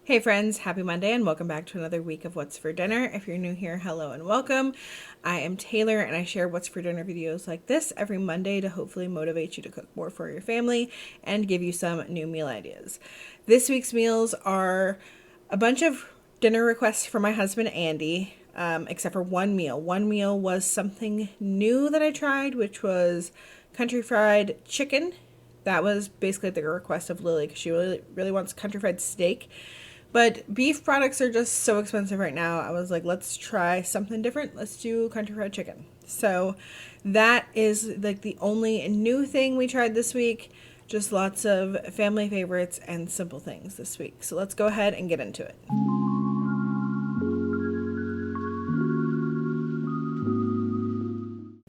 Hey friends, happy Monday and welcome back to another week of What's for Dinner. If you're new here, hello and welcome. I am Taylor and I share What's for Dinner videos like this every Monday to hopefully motivate you to cook more for your family and give you some new meal ideas. This week's meals are a bunch of dinner requests from my husband Andy, except for one meal. One meal was something new that I tried, which was country fried chicken. That was basically at the request of Lily because she really wants country fried steak. But beef products are just so expensive right now. I was like, let's try something different. Let's do country fried chicken. So that is like the only new thing we tried this week. Just lots of family favorites and simple things this week. So let's go ahead and get into it.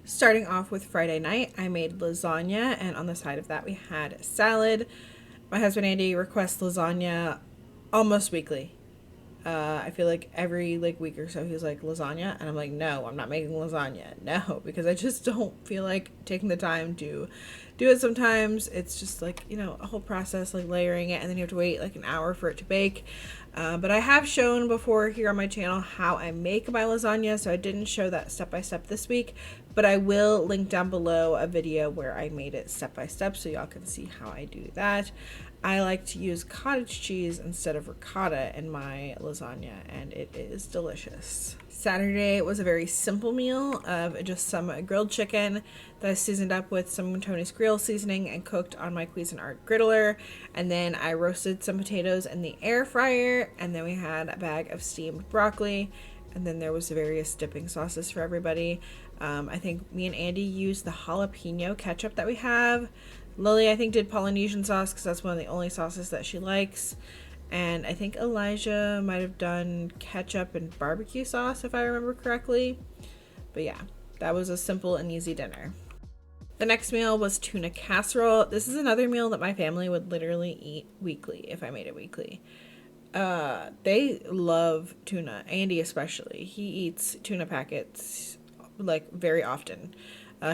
Starting off with Friday night, I made lasagna, and on the side of that we had salad. My husband Andy requests lasagna almost weekly. I feel like every week or so he's like, lasagna, and I'm like, no, I'm not making lasagna. No, because I just don't feel like taking the time to do it. Sometimes it's just like, a whole process, like layering it, and then you have to wait like an hour for it to bake. But I have shown before here on my channel how I make my lasagna, so I didn't show that step by step this week, but I will link down below a video where I made it step by step so y'all can see how I do that. I like to use cottage cheese instead of ricotta in my lasagna, and it is delicious. Saturday was a very simple meal of just some grilled chicken that I seasoned up with some Tony's grill seasoning and cooked on my Cuisinart griddler. And then I roasted some potatoes in the air fryer, and then we had a bag of steamed broccoli. And then there was various dipping sauces for everybody. I think me and Andy used the jalapeno ketchup that we have. Lily, I think, did Polynesian sauce because that's one of the only sauces that she likes. And I think Elijah might have done ketchup and barbecue sauce, if I remember correctly. But yeah, that was a simple and easy dinner. The next meal was tuna casserole. This is another meal that my family would literally eat weekly if I made it weekly. They love tuna, Andy especially. He eats tuna packets like very often.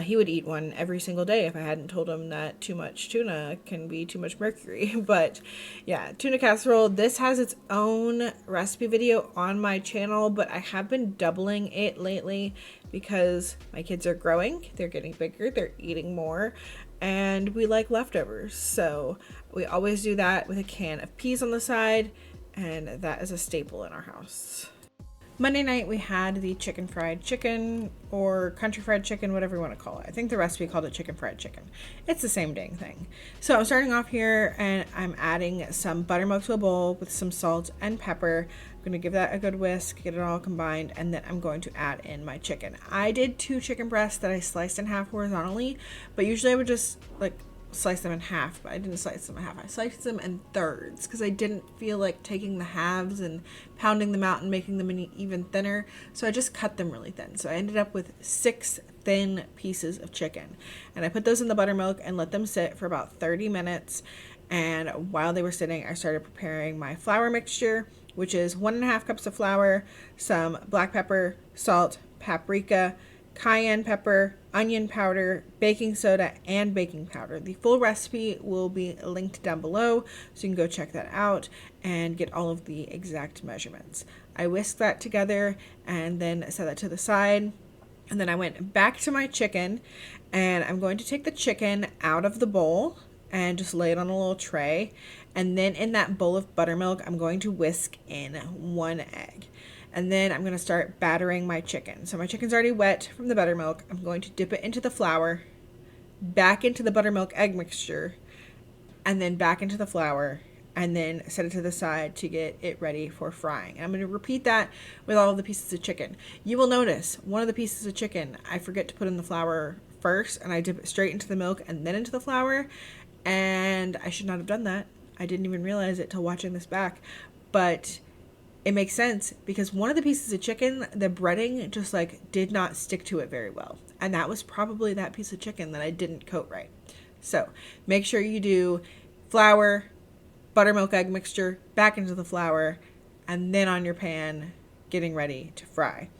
He would eat one every single day if I hadn't told him that too much tuna can be too much mercury. But yeah, tuna casserole. This has its own recipe video on my channel, but I have been doubling it lately because my kids are growing. They're getting bigger. They're eating more. And we like leftovers. So we always do that with a can of peas on the side. And that is a staple in our house. Monday night we had the chicken fried chicken or country fried chicken, whatever you want to call it. I think the recipe called it chicken fried chicken. It's the same dang thing. So I'm starting off here and I'm adding some buttermilk to a bowl with some salt and pepper. I'm going to give that a good whisk, get it all combined, and then I'm going to add in my chicken. I did 2 chicken breasts that I sliced in half horizontally, but usually I would just slice them in half, but I didn't slice them in half. I sliced them in thirds because I didn't feel like taking the halves and pounding them out and making them even thinner. So I just cut them really thin. So I ended up with 6 thin pieces of chicken. And I put those in the buttermilk and let them sit for about 30 minutes. And while they were sitting, I started preparing my flour mixture, which is 1.5 cups of flour, some black pepper, salt, paprika, cayenne pepper, onion powder, baking soda, and baking powder. The full recipe will be linked down below, so you can go check that out and get all of the exact measurements. I whisked that together and then set that to the side. And then I went back to my chicken, and I'm going to take the chicken out of the bowl and just lay it on a little tray. And then in that bowl of buttermilk, I'm going to whisk in 1 egg. And then I'm going to start battering my chicken. So my chicken's already wet from the buttermilk. I'm going to dip it into the flour, back into the buttermilk egg mixture, and then back into the flour, and then set it to the side to get it ready for frying. And I'm going to repeat that with all of the pieces of chicken. You will notice one of the pieces of chicken I forget to put in the flour first, and I dip it straight into the milk and then into the flour. And I should not have done that. I didn't even realize it till watching this back. But it makes sense because one of the pieces of chicken, the breading just did not stick to it very well. And that was probably that piece of chicken that I didn't coat right. So make sure you do flour, buttermilk egg mixture, back into the flour, and then on your pan, getting ready to fry.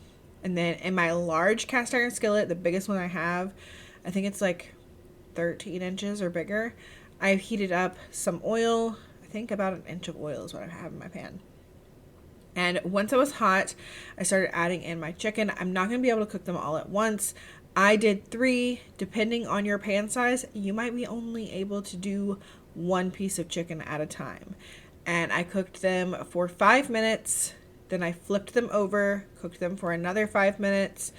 And then in my large cast iron skillet, the biggest one I have, I think it's 13 inches or bigger, I've heated up some oil. think about an inch of oil is what I have in my pan. And once it was hot, I started adding in my chicken. I'm not going to be able to cook them all at once. I did 3. Depending on your pan size, you might be only able to do 1 piece of chicken at a time. And I cooked them for 5 minutes. Then I flipped them over, cooked them for another 5 minutes.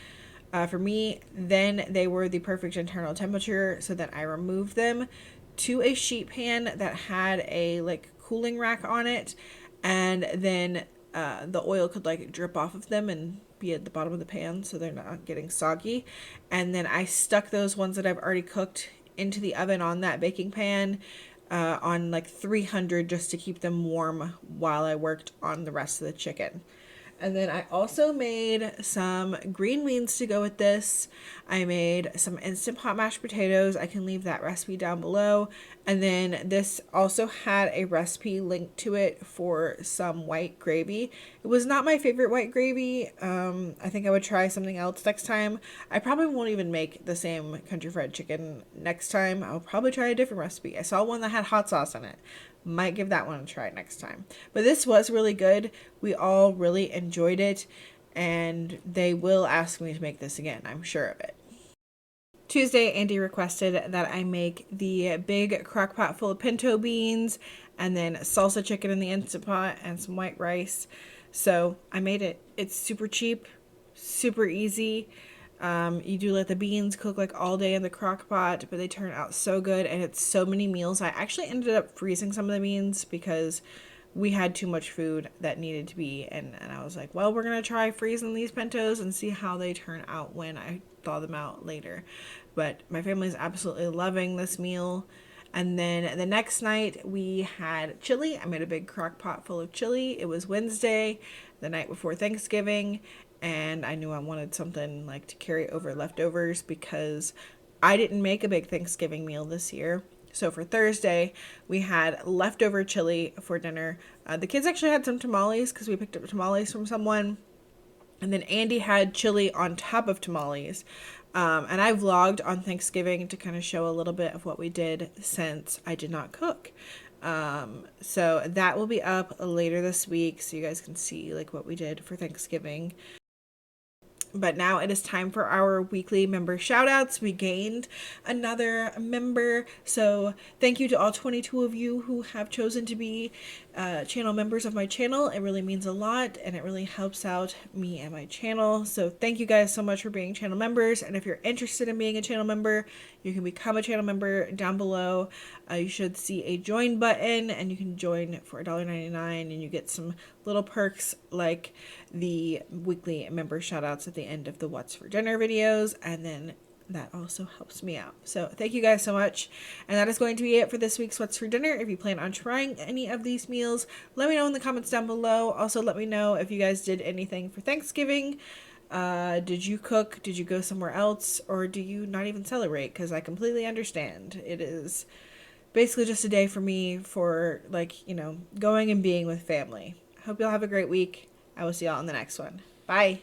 For me, then they were the perfect internal temperature. So then I removed them to a sheet pan that had a like cooling rack on it. And then the oil could like drip off of them and be at the bottom of the pan so they're not getting soggy. And then I stuck those ones that I've already cooked into the oven on that baking pan on like 300 just to keep them warm while I worked on the rest of the chicken. And then I also made some green beans to go with this. I made some Instant Pot mashed potatoes. I can leave that recipe down below. And then this also had a recipe linked to it for some white gravy. It was not my favorite white gravy. I think I would try something else next time. I probably won't even make the same country fried chicken next time. I'll probably try a different recipe. I saw one that had hot sauce in it. Might give that one a try next time. But this was really good. We all really enjoyed it, and they will ask me to make this again. I'm sure of it. Tuesday, Andy requested that I make the big crock pot full of pinto beans and then salsa chicken in the Instant Pot and some white rice. So I made it. It's super cheap, super easy. You do let the beans cook like all day in the crock pot, but they turn out so good, and it's so many meals. I actually ended up freezing some of the beans because we had too much food that needed to be, and I was like, well, we're going to try freezing these pintos and see how they turn out when I thaw them out later. But my family's absolutely loving this meal. And then the next night we had chili. I made a big crock pot full of chili. It was Wednesday, the night before Thanksgiving, and I knew I wanted something like to carry over leftovers because I didn't make a big Thanksgiving meal this year. So for Thursday, we had leftover chili for dinner. The kids actually had some tamales because we picked up tamales from someone. And then Andy had chili on top of tamales. And I vlogged on Thanksgiving to kind of show a little bit of what we did since I did not cook. So that will be up later this week so you guys can see like what we did for Thanksgiving. But now it is time for our weekly member shout outs. We gained another member. So thank you to all 22 of you who have chosen to be channel members of my channel. It really means a lot and it really helps out me and my channel. So thank you guys so much for being channel members. And if you're interested in being a channel member, you can become a channel member down below. You should see a join button and you can join for $1.99 and you get some little perks like the weekly member shout outs at the end of the What's for Dinner videos, and then that also helps me out. So thank you guys so much, and that is going to be it for this week's What's for Dinner. If you plan on trying any of these meals, let me know in the comments down below. Also let me know if you guys did anything for Thanksgiving. Did you cook? Did you go somewhere else? Or do you not even celebrate? Because I completely understand. It is basically just a day for me for like, you know, going and being with family. I hope y'all have a great week. I will see y'all in the next one. Bye.